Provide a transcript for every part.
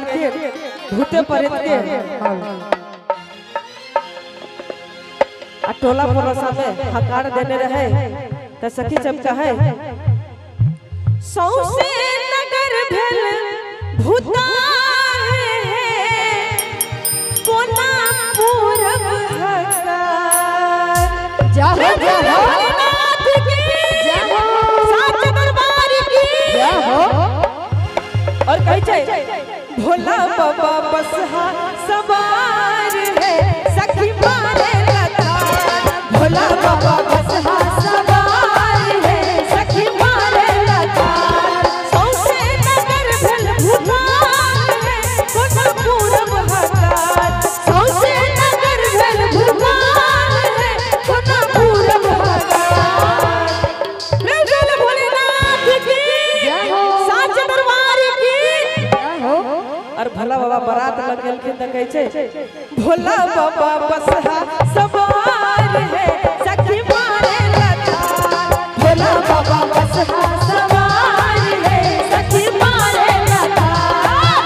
गए के भूते प्रेत के आ टोला पड़ोसा में हकार देने रहे त सखी चमका है सौसे नगर भेल भूता कोना पूरब हकार जाहो जाहो भोलेनाथ की जाहो साच दरबार की जाहो और कहे छे भोला बाबा बसहा सवार है सखी मारे लतार भोला बाबा बसहा सवार है सखी मारे लतार सौसे नगर भेल भूतार है कोना पूरब हकार सौसे नगर भेल भूतार है कोना पूरब हकार भेल भोलेनाथ की साच दरबार की और भला बाबा बारात लगेलखिन त कहै छै भोला बाबा बसहा सवार है सखी मारे लतार भोला बाबा बसहा सवार है सखी मारे लतार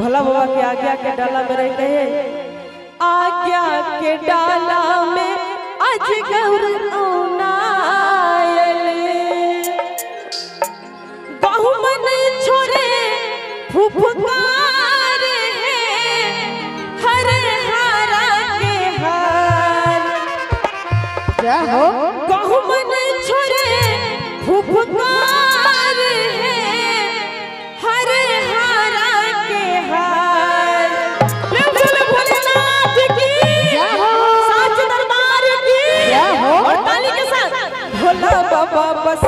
भला बाबा के आज्ञा के डाला में रहते हैं आज्ञा के डाला में अजगर औनायल बहुमन छोरे फुफकार है हरे हारा के हार जाहो बहुमन छोरे फुफकार है हरे हारा के हार भोलेनाथ की साच दरबार की और ताली के साथ भोला बाबा बस